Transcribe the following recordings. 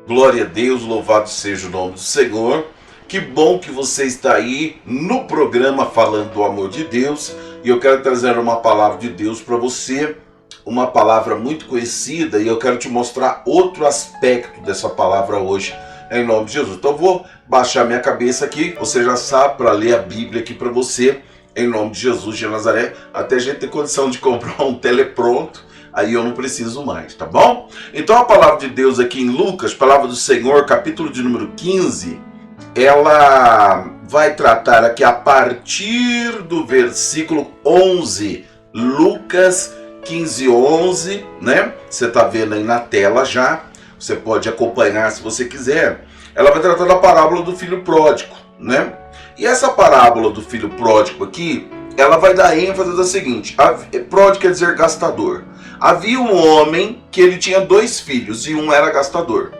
Glória a Deus, louvado seja o nome do Senhor. Que bom que você está aí no programa Falando do Amor de Deus. E eu quero trazer uma palavra de Deus para você, uma palavra muito conhecida, e eu quero te mostrar outro aspecto dessa palavra hoje, em nome de Jesus. Então eu vou baixar minha cabeça aqui, você já sabe, para ler a Bíblia aqui para você, em nome de Jesus de Nazaré. Até a gente ter condição de comprar um telepronto, aí eu não preciso mais, tá bom? Então a palavra de Deus aqui em Lucas, palavra do Senhor, capítulo de número 15, ela vai tratar aqui a partir do versículo 11, Lucas 15, 11, né? Você tá vendo aí na tela já, você pode acompanhar se você quiser. Ela vai tratar da parábola do filho pródigo, né? E essa parábola do filho pródigo aqui, ela vai dar ênfase da seguinte: pródigo quer dizer gastador. Havia um homem que ele tinha 2 filhos e um era gastador.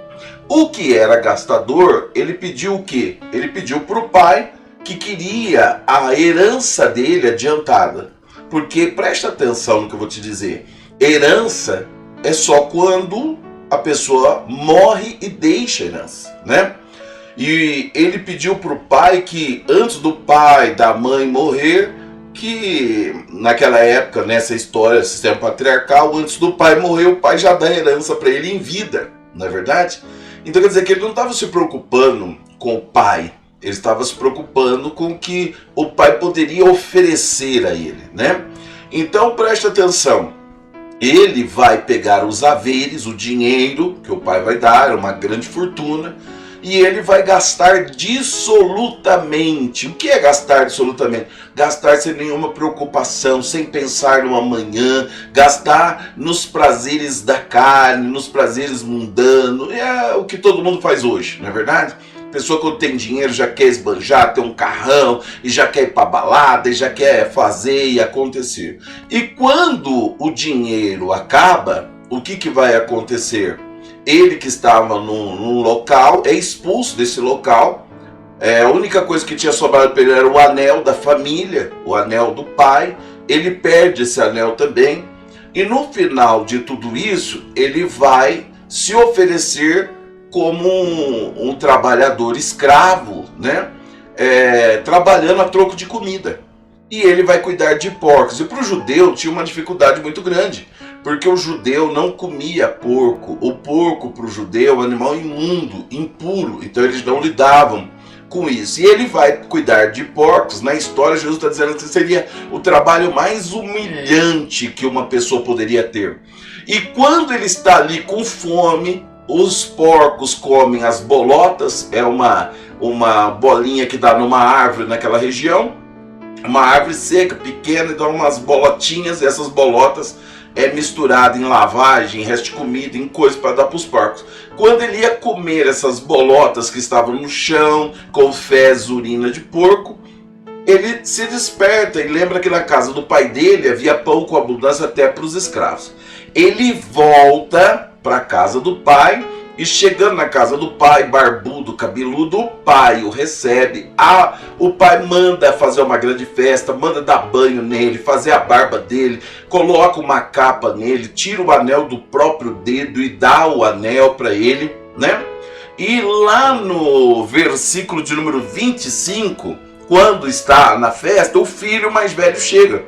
O que era gastador, ele pediu o quê? Ele pediu para o pai que queria a herança dele adiantada. Porque presta atenção no que eu vou te dizer. Herança é só quando a pessoa morre e deixa a herança, né? E ele pediu para o pai que antes do pai, da mãe morrer, que naquela época, nessa história, sistema patriarcal, antes do pai morrer, o pai já dá herança para ele em vida, não é verdade? Então quer dizer que ele não estava se preocupando com o pai, ele estava se preocupando com o que o pai poderia oferecer a ele, né? Então preste atenção, ele vai pegar os haveres, o dinheiro que o pai vai dar, uma grande fortuna, e ele vai gastar dissolutamente. O que é gastar dissolutamente? Gastar sem nenhuma preocupação, sem pensar no amanhã, gastar nos prazeres da carne, nos prazeres mundanos. É o que todo mundo faz hoje, não é verdade? A pessoa quando tem dinheiro já quer esbanjar, ter um carrão, e já quer ir para balada, e já quer fazer e acontecer. E quando o dinheiro acaba, o que vai acontecer? Ele que estava num local é expulso desse local. A única coisa que tinha sobrado para ele era o anel da família, o anel do pai. Ele perde esse anel também. E no final de tudo isso, ele vai se oferecer como um trabalhador escravo, né? Trabalhando a troco de comida. E ele vai cuidar de porcos. E para o judeu tinha uma dificuldade muito grande, porque o judeu não comia porco. O porco para o judeu é um animal imundo, impuro, então eles não lidavam com isso. E ele vai cuidar de porcos. Na história, Jesus está dizendo que seria o trabalho mais humilhante que uma pessoa poderia ter. E quando ele está ali com fome, os porcos comem as bolotas, é uma bolinha que dá numa árvore naquela região, uma árvore seca, pequena, e dá umas bolotinhas, e essas bolotas é misturado em lavagem, em resto de comida, em coisa para dar para os porcos. Quando ele ia comer essas bolotas que estavam no chão, com fezes, urina de porco, ele se desperta e lembra que na casa do pai dele havia pão com abundância até para os escravos. Ele volta para a casa do pai, e chegando na casa do pai, barbudo, cabeludo, o pai o recebe. O pai manda fazer uma grande festa, manda dar banho nele, fazer a barba dele, coloca uma capa nele, tira o anel do próprio dedo e dá o anel para ele, né? E lá no versículo de número 25, quando está na festa, o filho mais velho chega.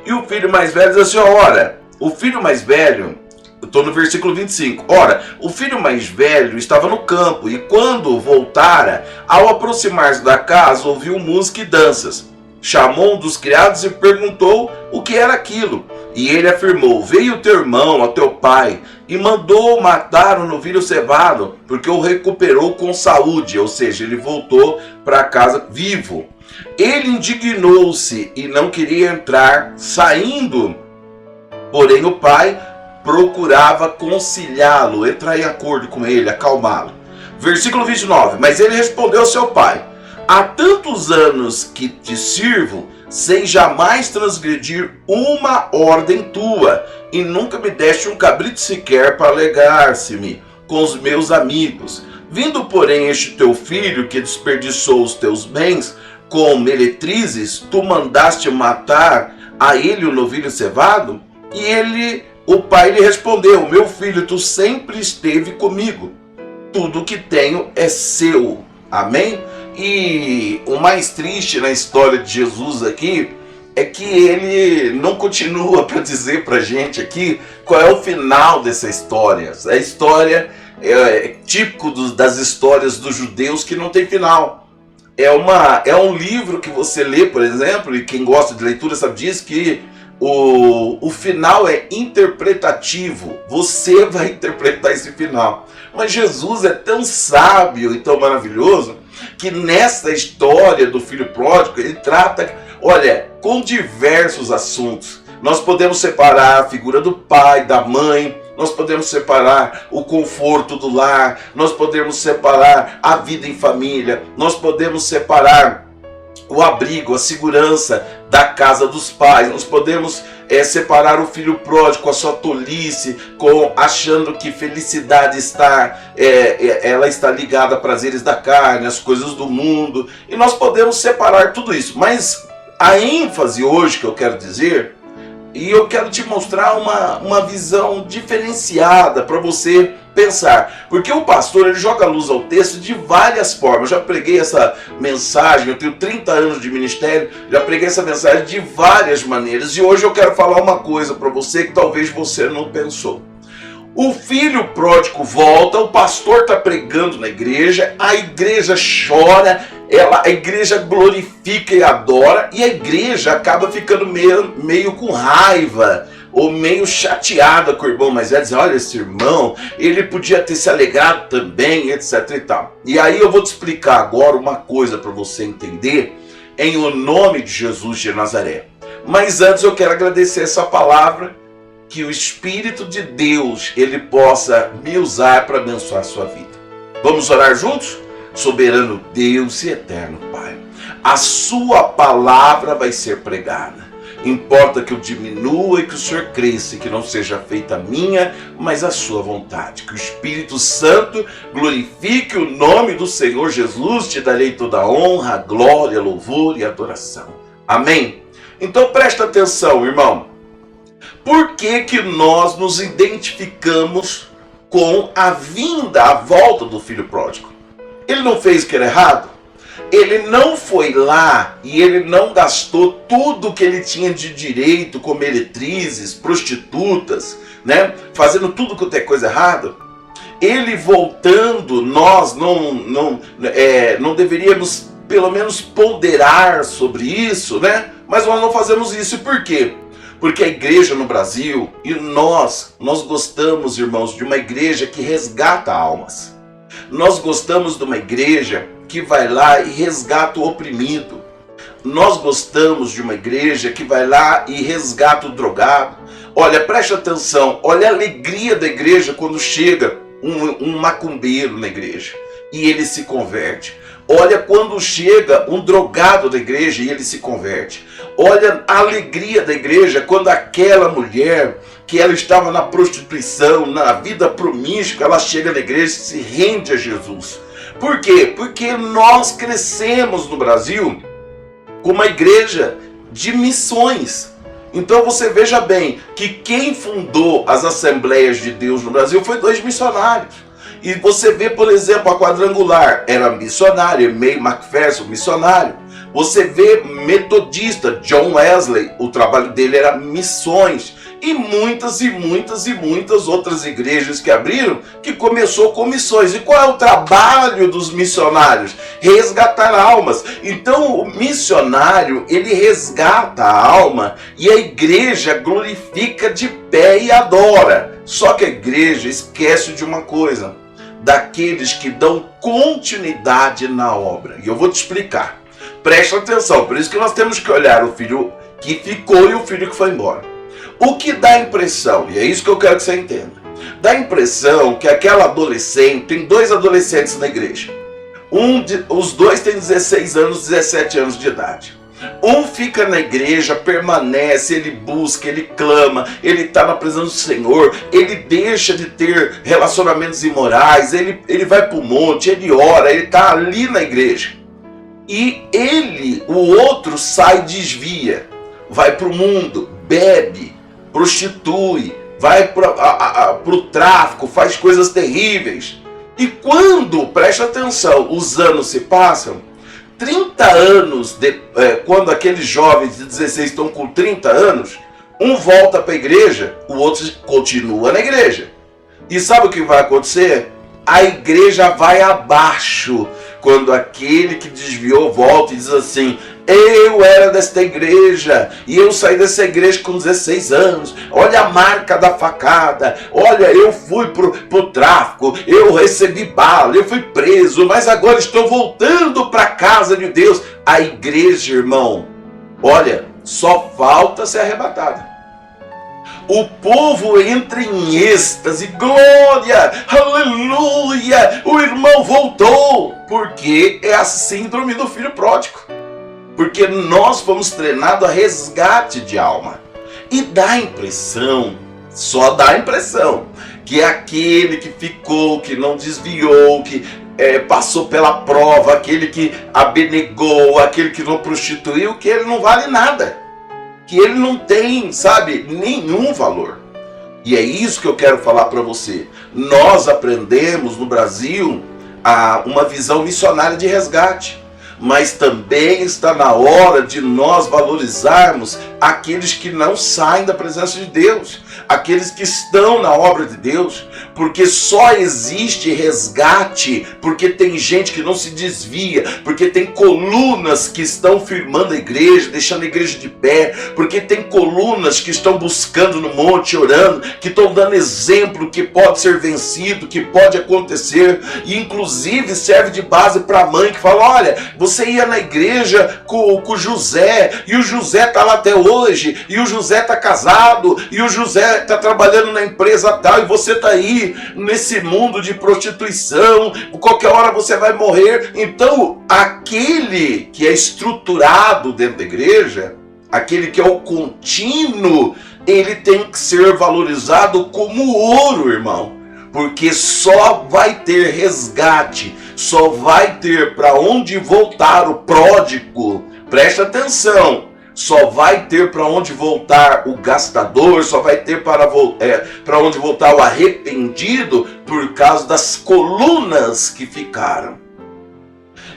E o filho mais velho diz assim: ora, o filho mais velho... Eu estou no versículo 25. Ora, o filho mais velho estava no campo, e quando voltara, ao aproximar-se da casa, ouviu música e danças. Chamou um dos criados e perguntou o que era aquilo. E ele afirmou: veio teu irmão, a teu pai, e mandou matar o novilho cevado, porque o recuperou com saúde, ou seja, ele voltou para casa vivo. Ele indignou-se e não queria entrar, saindo, porém o pai procurava conciliá-lo, entrar em acordo com ele, acalmá-lo. Versículo 29. Mas ele respondeu ao seu pai: há tantos anos que te sirvo, sem jamais transgredir uma ordem tua, e nunca me deste um cabrito sequer para alegar-se-me com os meus amigos. Vindo, porém, este teu filho, que desperdiçou os teus bens com meretrizes, tu mandaste matar a ele o novilho cevado? E o pai lhe respondeu: meu filho, tu sempre esteve comigo, tudo que tenho é seu. Amém? E o mais triste na história de Jesus aqui é que ele não continua para dizer para a gente aqui qual é o final dessa história. A história é típico das histórias dos judeus que não tem final. É um livro que você lê, por exemplo, e quem gosta de leitura sabe disso, que o final é interpretativo. Você vai interpretar esse final. Mas Jesus é tão sábio e tão maravilhoso que nessa história do filho pródigo ele trata, olha, com diversos assuntos. Nós podemos separar a figura do pai, da mãe, nós podemos separar o conforto do lar, nós podemos separar a vida em família, nós podemos separar o abrigo, a segurança da casa dos pais, nós podemos separar o filho pródigo com a sua tolice, achando que felicidade ela está ligada a prazeres da carne, as coisas do mundo, e nós podemos separar tudo isso. Mas a ênfase hoje que eu quero dizer, e eu quero te mostrar uma visão diferenciada para você pensar, porque o pastor ele joga luz ao texto de várias formas. Eu já preguei essa mensagem, eu tenho 30 anos de ministério, já preguei essa mensagem de várias maneiras, e hoje eu quero falar uma coisa para você que talvez você não pensou. O filho pródigo volta, o pastor está pregando na igreja, a igreja chora, a igreja glorifica e adora, e a igreja acaba ficando meio com raiva, ou meio chateada com o irmão mais velho, dizer, olha, esse irmão, ele podia ter se alegrado também, etc e tal. E aí eu vou te explicar agora uma coisa para você entender, em o nome de Jesus de Nazaré. Mas antes eu quero agradecer essa palavra, que o Espírito de Deus, ele possa me usar para abençoar a sua vida. Vamos orar juntos? Soberano Deus e eterno Pai, a sua palavra vai ser pregada. Importa que eu diminua e que o Senhor cresça, e que não seja feita a minha, mas a sua vontade. Que o Espírito Santo glorifique o nome do Senhor Jesus, te darei toda a honra, glória, louvor e adoração. Amém? Então presta atenção, irmão. Por que nós nos identificamos com a vinda, a volta do filho pródigo? Ele não fez o que era errado? Ele não foi lá e ele não gastou tudo que ele tinha de direito com meretrizes, prostitutas, né? Fazendo tudo quanto é coisa errada? Ele voltando, nós não deveríamos pelo menos ponderar sobre isso, né? Mas nós não fazemos isso. E por quê? Porque a igreja no Brasil, e nós gostamos, irmãos, de uma igreja que resgata almas. Nós gostamos de uma igreja que vai lá e resgata o oprimido. Nós gostamos de uma igreja que vai lá e resgata o drogado. Olha, preste atenção, olha a alegria da igreja quando chega um macumbeiro na igreja e ele se converte. Olha quando chega um drogado da igreja e ele se converte. Olha a alegria da igreja quando aquela mulher que ela estava na prostituição, na vida promíscua, ela chega na igreja e se rende a Jesus. Por quê? Porque nós crescemos no Brasil com uma igreja de missões. Então você veja bem que quem fundou as Assembleias de Deus no Brasil foi 2 missionários. E você vê, por exemplo, a Quadrangular, era missionário, May Macpherson, missionário. Você vê metodista, John Wesley, o trabalho dele era missões. E muitas outras igrejas que abriram, que começou com missões. E qual é o trabalho dos missionários? Resgatar almas. Então o missionário, ele resgata a alma e a igreja glorifica de pé e adora. Só que a igreja esquece de uma coisa, daqueles que dão continuidade na obra. E eu vou te explicar. Presta atenção, por isso que nós temos que olhar o filho que ficou e o filho que foi embora. O que dá a impressão, e é isso que eu quero que você entenda, dá a impressão que aquela adolescente, tem 2 adolescentes na igreja. Os 2 têm 16 anos, 17 anos de idade. Um fica na igreja, permanece, ele busca, ele clama, ele está na presença do Senhor, ele deixa de ter relacionamentos imorais, ele vai para o monte, ele ora, ele está ali na igreja. E o outro sai, desvia, vai para o mundo, bebe, prostitui, vai para o tráfico, faz coisas terríveis. E quando, preste atenção, os anos se passam, 30 anos, quando aqueles jovens de 16 estão com 30 anos, um volta para a igreja, o outro continua na igreja. E sabe o que vai acontecer? A igreja vai abaixo, quando aquele que desviou volta e diz assim: eu era desta igreja e eu saí dessa igreja com 16 anos. Olha a marca da facada. Olha, eu fui pro tráfico, eu recebi bala, eu fui preso, mas agora estou voltando para a casa de Deus. A igreja, irmão, olha, só falta ser arrebatada. O povo entra em êxtase, glória, aleluia, o irmão voltou, porque é a síndrome do filho pródigo. Porque nós fomos treinados a resgate de alma. E dá a impressão, só dá a impressão, que é aquele que ficou, que não desviou, que passou pela prova, aquele que abnegou, aquele que não prostituiu, que ele não vale nada. Que ele não tem, sabe, nenhum valor. E é isso que eu quero falar para você. Nós aprendemos no Brasil uma visão missionária de resgate. Mas também está na hora de nós valorizarmos aqueles que não saem da presença de Deus, aqueles que estão na obra de Deus, porque só existe resgate porque tem gente que não se desvia, porque tem colunas que estão firmando a igreja, deixando a igreja de pé, porque tem colunas que estão buscando no monte, orando, que estão dando exemplo que pode ser vencido, que pode acontecer, e inclusive serve de base para a mãe que fala: olha, você ia na igreja com o José, e o José está lá até hoje, e o José está casado, e o José está trabalhando na empresa tal, e você está aí nesse mundo de prostituição, qualquer hora você vai morrer. Então, aquele que é estruturado dentro da igreja, aquele que é o contínuo, ele tem que ser valorizado como ouro, irmão. Porque só vai ter resgate, só vai ter para onde voltar o pródigo. Preste atenção, só vai ter para onde voltar o gastador, só vai ter para onde voltar o arrependido por causa das colunas que ficaram.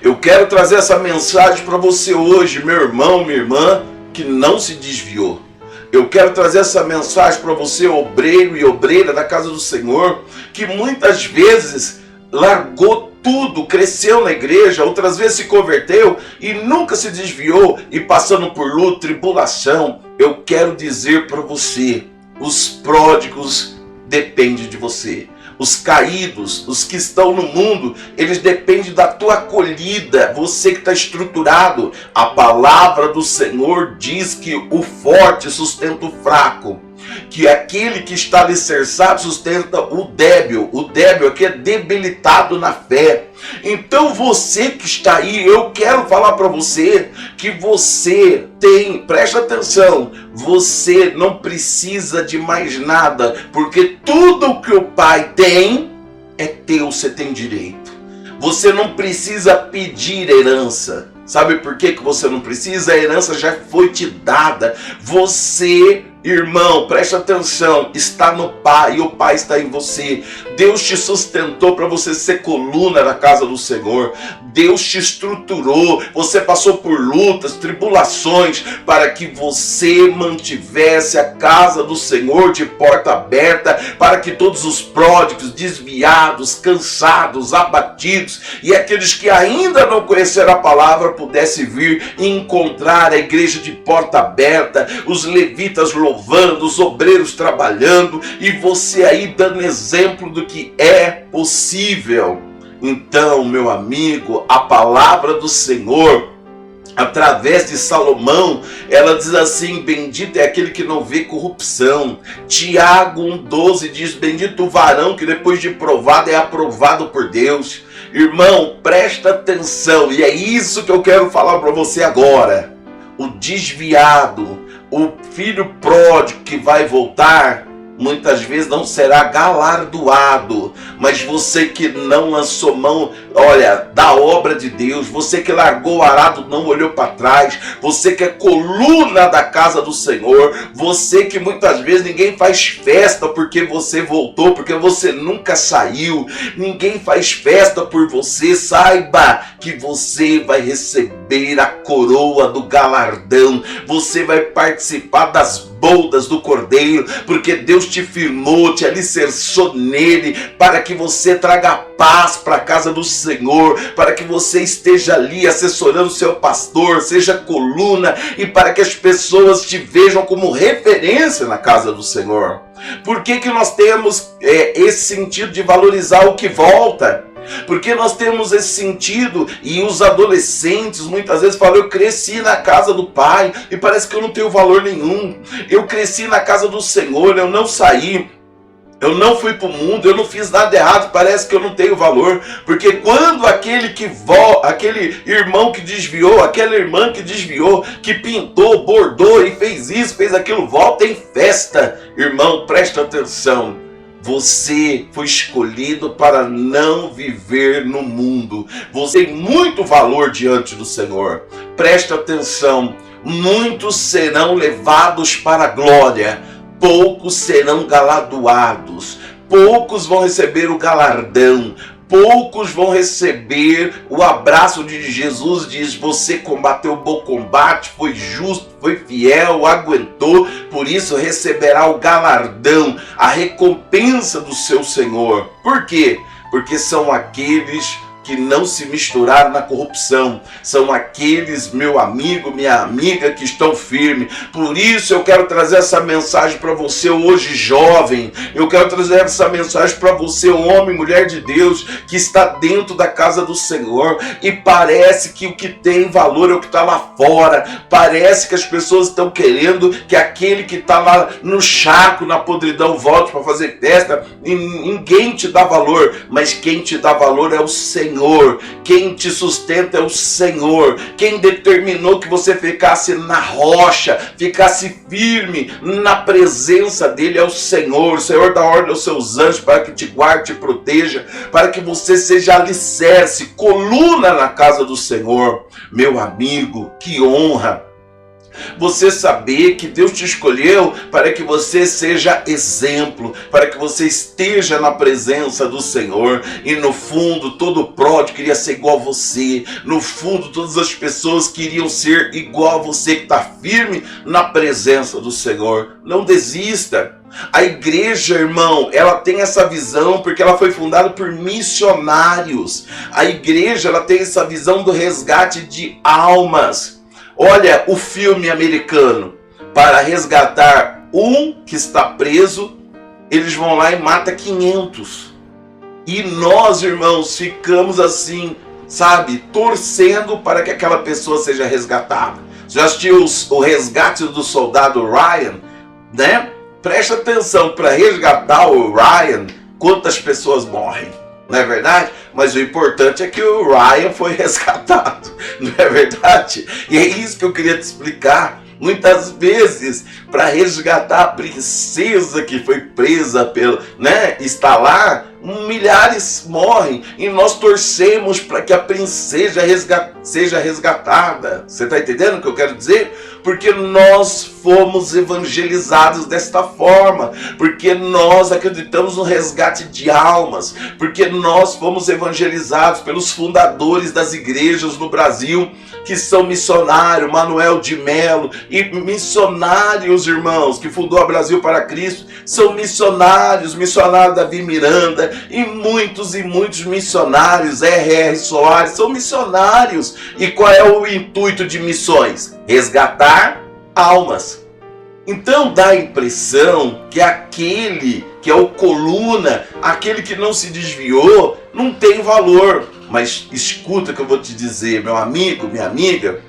Eu quero trazer essa mensagem para você hoje, meu irmão, minha irmã, que não se desviou. Eu quero trazer essa mensagem para você, obreiro e obreira da casa do Senhor, que muitas vezes largou tudo, cresceu na igreja, outras vezes se converteu e nunca se desviou, e passando por luta, tribulação. Eu quero dizer para você, os pródigos dependem de você. Os caídos, os que estão no mundo, eles dependem da tua acolhida. Você que está estruturado, a palavra do Senhor diz que o forte sustenta o fraco, que aquele que está alicerçado sustenta o débil aqui é debilitado na fé. Então você que está aí, eu quero falar para você que você tem, preste atenção, você não precisa de mais nada, porque tudo que o Pai tem é teu, você tem direito. Você não precisa pedir herança. Sabe por que você não precisa? A herança já foi te dada. Você, irmão, preste atenção, está no Pai e o Pai está em você. Deus te sustentou para você ser coluna na casa do Senhor. Deus te estruturou. Você passou por lutas, tribulações, para que você mantivesse a casa do Senhor de porta aberta, para que todos os pródigos, desviados, cansados, abatidos e aqueles que ainda não conheceram a palavra pudessem vir e encontrar a igreja de porta aberta, os levitas louvando, os obreiros trabalhando, e você aí dando exemplo do que é possível. Então, meu amigo, a palavra do Senhor, através de Salomão, ela diz assim: bendito é aquele que não vê corrupção. Tiago 1,12 diz: bendito o varão que depois de provado é aprovado por Deus. Irmão, presta atenção, e é isso que eu quero falar para você agora. O desviado, o filho pródigo que vai voltar, muitas vezes não será galardoado, mas você que não lançou mão, olha, da obra de Deus, você que largou o arado, não olhou para trás, você que é coluna da casa do Senhor, você que muitas vezes ninguém faz festa porque você voltou, porque você nunca saiu, ninguém faz festa por você, saiba que você vai receber a coroa do galardão, você vai participar das bodas do Cordeiro, porque Deus te firmou, te alicerçou nele, para que você traga paz para a casa do Senhor, para que você esteja ali assessorando seu pastor, seja coluna, e para que as pessoas te vejam como referência na casa do Senhor. Por que nós temos esse sentido de valorizar o que volta? Porque nós temos esse sentido, e os adolescentes muitas vezes falam: eu cresci na casa do Pai e parece que eu não tenho valor nenhum. Eu cresci na casa do Senhor, eu não saí, eu não fui para o mundo, eu não fiz nada errado, parece que eu não tenho valor. Porque quando aquele irmão que desviou, aquela irmã que desviou, que pintou, bordou e fez isso, fez aquilo, volta em festa. Irmão, presta atenção. Você foi escolhido para não viver no mundo. Você tem muito valor diante do Senhor. Presta atenção. Muitos serão levados para a glória. Poucos serão galardoados. Poucos vão receber o galardão. Poucos vão receber o abraço de Jesus. Diz: você combateu o bom combate, foi justo, foi fiel, aguentou, por isso receberá o galardão, a recompensa do seu Senhor. Por quê? Porque são aqueles que não se misturaram na corrupção, são aqueles, meu amigo, minha amiga, que estão firmes. Por isso eu quero trazer essa mensagem para você hoje, jovem. Eu quero trazer essa mensagem para você, homem, mulher de Deus, que está dentro da casa do Senhor, e parece que o que tem valor é o que está lá fora. Parece que as pessoas estão querendo que aquele que está lá no charco, na podridão, volte para fazer festa, e ninguém te dá valor, mas quem te dá valor é o Senhor. Quem te sustenta é o Senhor. Quem determinou que você ficasse na rocha, ficasse firme na presença dele é o Senhor. O Senhor dá ordem aos seus anjos para que te guarde, te proteja, para que você seja alicerce, coluna na casa do Senhor. Meu amigo, que honra você saber que Deus te escolheu para que você seja exemplo, para que você esteja na presença do Senhor. E no fundo, todo pródigo queria ser igual a você. No fundo, todas as pessoas queriam ser igual a você, que está firme na presença do Senhor. Não desista. A igreja, irmão, ela tem essa visão porque ela foi fundada por missionários. A igreja, ela tem essa visão do resgate de almas. Olha o filme americano. Para resgatar um que está preso, eles vão lá e matam 500. E nós, irmãos, ficamos assim, sabe, torcendo para que aquela pessoa seja resgatada. Você já assistiu o resgate do soldado Ryan, né? Presta atenção, para resgatar o Ryan, quantas pessoas morrem. Não é verdade? Mas o importante é que o Ryan foi resgatado, não é verdade? E é isso que eu queria te explicar. Muitas vezes, para resgatar a princesa que foi presa pelo, né, está lá, milhares morrem. E nós torcemos para que a princesa seja resgatada. Você está entendendo o que eu quero dizer? Porque nós fomos evangelizados desta forma, porque nós acreditamos no resgate de almas, porque nós fomos evangelizados pelos fundadores das igrejas no Brasil, que são missionários, Manuel de Melo, e missionários, irmãos, que fundou a Brasil para Cristo, são missionários, missionário Davi Miranda, e muitos missionários, R.R. Soares, são missionários. E qual é o intuito de missões? Resgatar almas. Então dá a impressão que aquele que é o coluna, aquele que não se desviou, não tem valor. Mas escuta o que eu vou te dizer, meu amigo, minha amiga.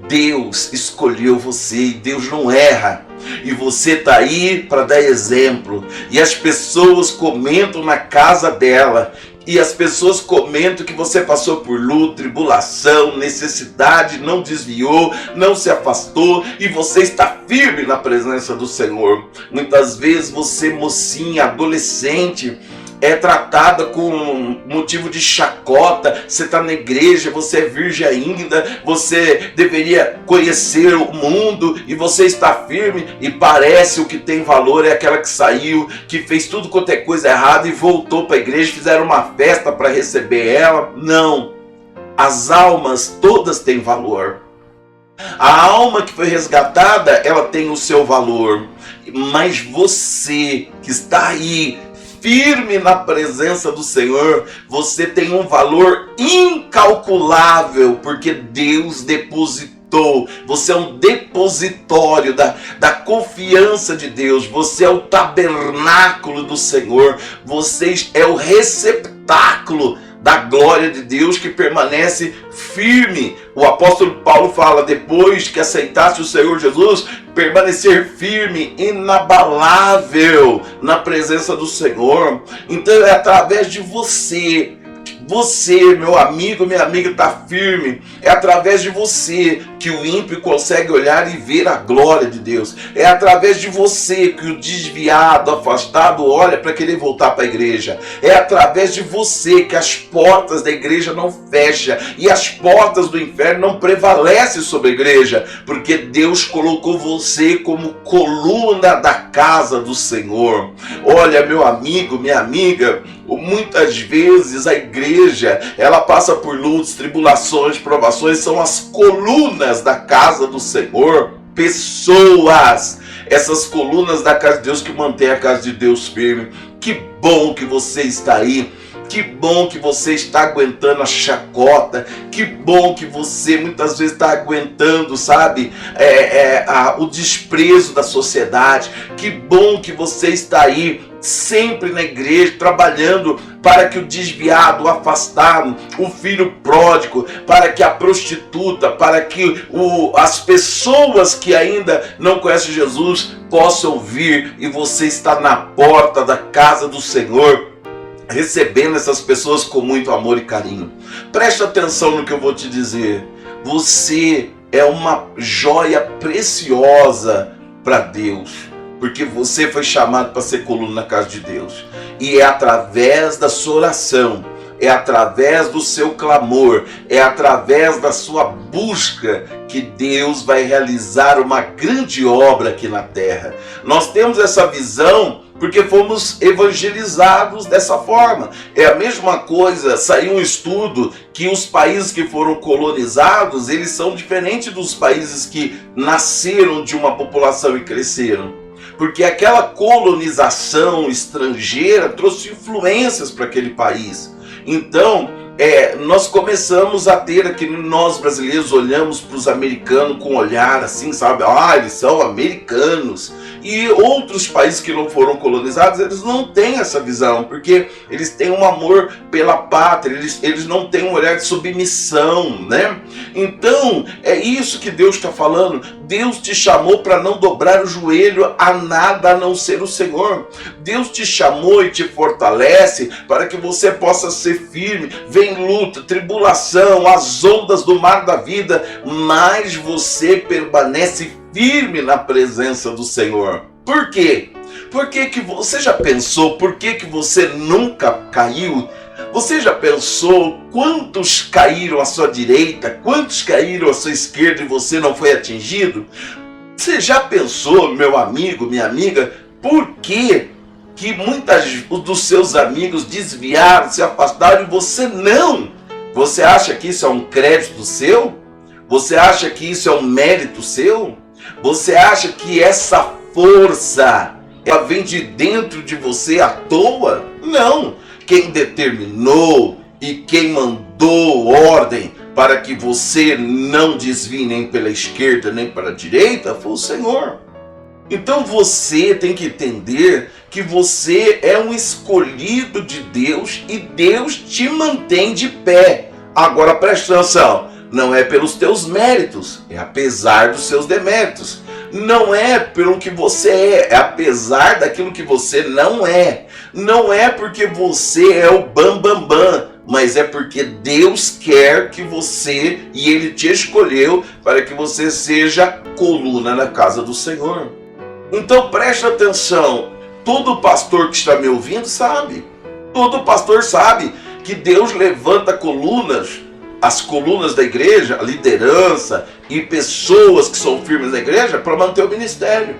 Deus escolheu você e Deus não erra. E você está aí para dar exemplo. E as pessoas comentam na casa dela e as pessoas comentam que você passou por luta, tribulação, necessidade, não desviou, não se afastou e você está firme na presença do Senhor. Muitas vezes você, mocinha, adolescente, é tratada com motivo de chacota. Você está na igreja, você é virgem ainda, você deveria conhecer o mundo e você está firme e parece o que tem valor é aquela que saiu, que fez tudo quanto é coisa errada e voltou para a igreja, fizeram uma festa para receber ela. Não, as almas todas têm valor. A alma que foi resgatada, ela tem o seu valor, mas você que está aí firme na presença do Senhor, você tem um valor incalculável, porque Deus depositou. Você é um depositório da confiança de Deus. Você é o tabernáculo do Senhor. Você é o receptáculo da glória de Deus que permanece firme. O apóstolo Paulo fala, depois que aceitasse o Senhor Jesus, permanecer firme, inabalável na presença do Senhor. Então é através de você, meu amigo, minha amiga, está firme. É através de você que o ímpio consegue olhar e ver a glória de Deus. É através de você que o desviado, afastado, olha para querer voltar para a igreja. É através de você que as portas da igreja não fecham e as portas do inferno não prevalecem sobre a igreja, porque Deus colocou você como coluna da casa do Senhor. Olha, meu amigo, minha amiga, muitas vezes a igreja, ela passa por lutas, tribulações, provações, são as colunas da casa do Senhor. Pessoas, essas colunas da casa de Deus que mantém a casa de Deus firme. Que bom que você está aí. Que bom que você está aguentando a chacota. Que bom que você muitas vezes está aguentando, sabe, o desprezo da sociedade. Que bom que você está aí sempre na igreja, trabalhando para que o desviado, o afastado, o filho pródigo, para que a prostituta, para que as pessoas que ainda não conhecem Jesus possam vir, e você está na porta da casa do Senhor, recebendo essas pessoas com muito amor e carinho. Preste atenção no que eu vou te dizer. Você é uma joia preciosa para Deus, porque você foi chamado para ser coluna na casa de Deus. E é através da sua oração, é através do seu clamor, é através da sua busca que Deus vai realizar uma grande obra aqui na terra. Nós temos essa visão porque fomos evangelizados dessa forma. É a mesma coisa, saiu um estudo que os países que foram colonizados, eles são diferentes dos países que nasceram de uma população e cresceram. Porque aquela colonização estrangeira trouxe influências para aquele país. Então, nós começamos a ter aqui, nós brasileiros olhamos para os americanos com um olhar assim, sabe? Ah, eles são americanos. E outros países que não foram colonizados, eles não têm essa visão, porque eles têm um amor pela pátria, eles não têm um olhar de submissão, né? Então, é isso que Deus está falando. Deus te chamou para não dobrar o joelho a nada a não ser o Senhor. Deus te chamou e te fortalece para que você possa ser firme. Vem luta, tribulação, as ondas do mar da vida, mas você permanece firme na presença do Senhor. Por quê? Porque você já pensou por que você nunca caiu? Você já pensou quantos caíram à sua direita, quantos caíram à sua esquerda e você não foi atingido? Você já pensou, meu amigo, minha amiga, por que muitos dos seus amigos desviaram, se afastaram e você não? Você acha que isso é um crédito seu? Você acha que isso é um mérito seu? Você acha que essa força, ela vem de dentro de você à toa? Não! Quem determinou e quem mandou ordem para que você não desvie nem pela esquerda nem para a direita foi o Senhor. Então você tem que entender que você é um escolhido de Deus e Deus te mantém de pé. Agora preste atenção, não é pelos teus méritos, é apesar dos seus deméritos. Não é pelo que você é apesar daquilo que você não é. Não é porque você é o bam, mas é porque Deus quer que você, e Ele te escolheu para que você seja coluna na casa do Senhor. Então preste atenção, todo pastor que está me ouvindo sabe, todo pastor sabe que Deus levanta colunas, as colunas da igreja, a liderança e pessoas que são firmes na igreja para manter o ministério.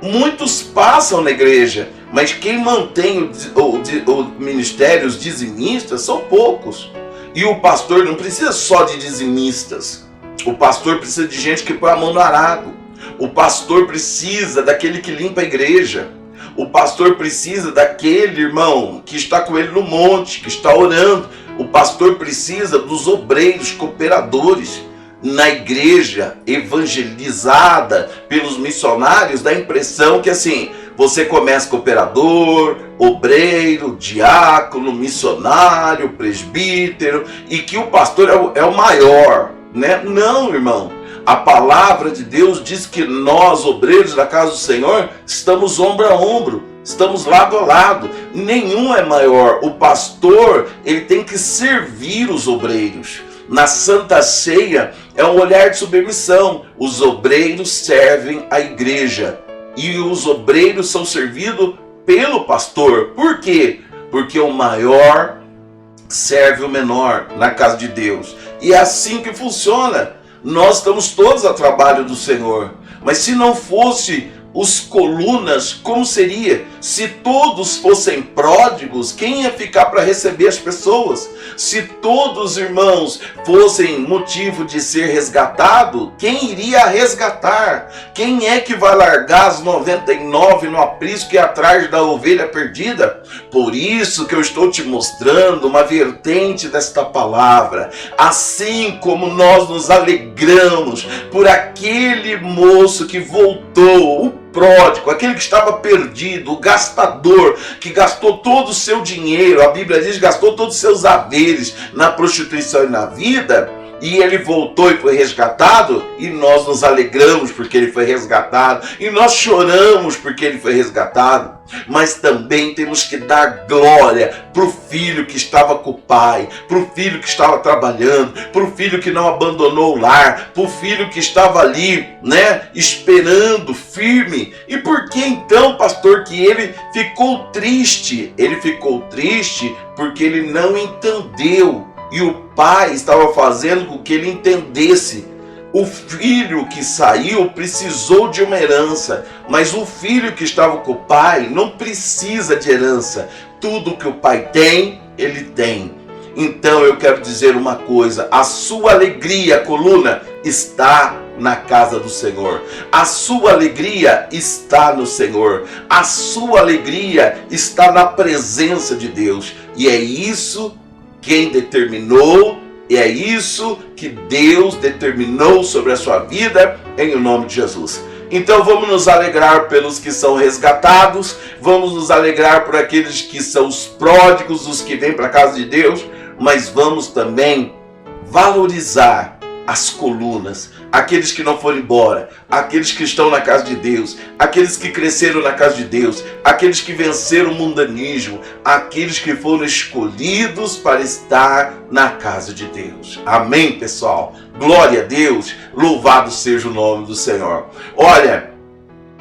Muitos passam na igreja, mas quem mantém o ministério, os dizimistas, são poucos. E o pastor não precisa só de dizimistas. O pastor precisa de gente que põe a mão no arado. O pastor precisa daquele que limpa a igreja. O pastor precisa daquele irmão que está com ele no monte, que está orando. O pastor precisa dos obreiros, cooperadores. Na igreja evangelizada pelos missionários, dá a impressão que assim, você começa cooperador, obreiro, diácono, missionário, presbítero, e que o pastor é o maior, né? Não, irmão. A palavra de Deus diz que nós, obreiros da casa do Senhor, estamos ombro a ombro, estamos lado a lado. Nenhum é maior. O pastor, ele tem que servir os obreiros. Na Santa Ceia é um olhar de submissão. Os obreiros servem a igreja e os obreiros são servidos pelo pastor. Por quê? Porque o maior serve o menor na casa de Deus. E é assim que funciona. Nós estamos todos a trabalho do Senhor. Mas se não fosse os colunas, como seria? Se todos fossem pródigos, quem ia ficar para receber as pessoas? Se todos, irmãos, fossem motivo de ser resgatado, quem iria resgatar? Quem é que vai largar as 99 no aprisco e atrás da ovelha perdida? Por isso que eu estou te mostrando uma vertente desta palavra. Assim como nós nos alegramos por aquele moço que voltou, o pródigo, aquele que estava perdido, o gastador, que gastou todo o seu dinheiro, a Bíblia diz que gastou todos os seus haveres na prostituição e na vida, e ele voltou e foi resgatado, e nós nos alegramos porque ele foi resgatado, e nós choramos porque ele foi resgatado, mas também temos que dar glória para o filho que estava com o pai, para o filho que estava trabalhando, para o filho que não abandonou o lar, para o filho que estava ali, né, esperando, firme. E por que então, pastor, que ele ficou triste? Ele ficou triste porque ele não entendeu. E o pai estava fazendo com que ele entendesse. O filho que saiu precisou de uma herança, mas o filho que estava com o pai não precisa de herança. Tudo que o pai tem, ele tem. Então eu quero dizer uma coisa: a sua alegria, coluna, está na casa do Senhor. A sua alegria está no Senhor. A sua alegria está na presença de Deus. E é isso quem determinou, e é isso que Deus determinou sobre a sua vida, em nome de Jesus. Então vamos nos alegrar pelos que são resgatados, vamos nos alegrar por aqueles que são os pródigos, os que vêm para a casa de Deus, mas vamos também valorizar as colunas, aqueles que não foram embora, aqueles que estão na casa de Deus, aqueles que cresceram na casa de Deus, aqueles que venceram o mundanismo, aqueles que foram escolhidos para estar na casa de Deus. Amém, pessoal? Glória a Deus, louvado seja o nome do Senhor. Olha,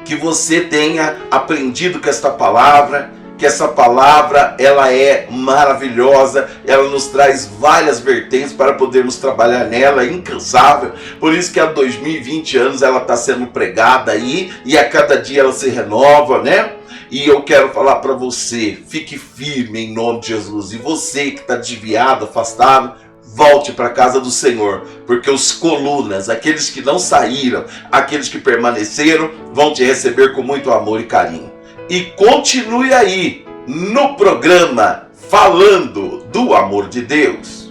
que você tenha aprendido com esta palavra, que essa palavra ela é maravilhosa, ela nos traz várias vertentes para podermos trabalhar nela, é incansável. Por isso que há 2020 anos ela está sendo pregada aí, e a cada dia ela se renova, né? E eu quero falar para você, fique firme em nome de Jesus. E você que está desviado, afastado, volte para a casa do Senhor, porque os colunas, aqueles que não saíram, aqueles que permaneceram, vão te receber com muito amor e carinho. E continue aí no programa Falando do Amor de Deus.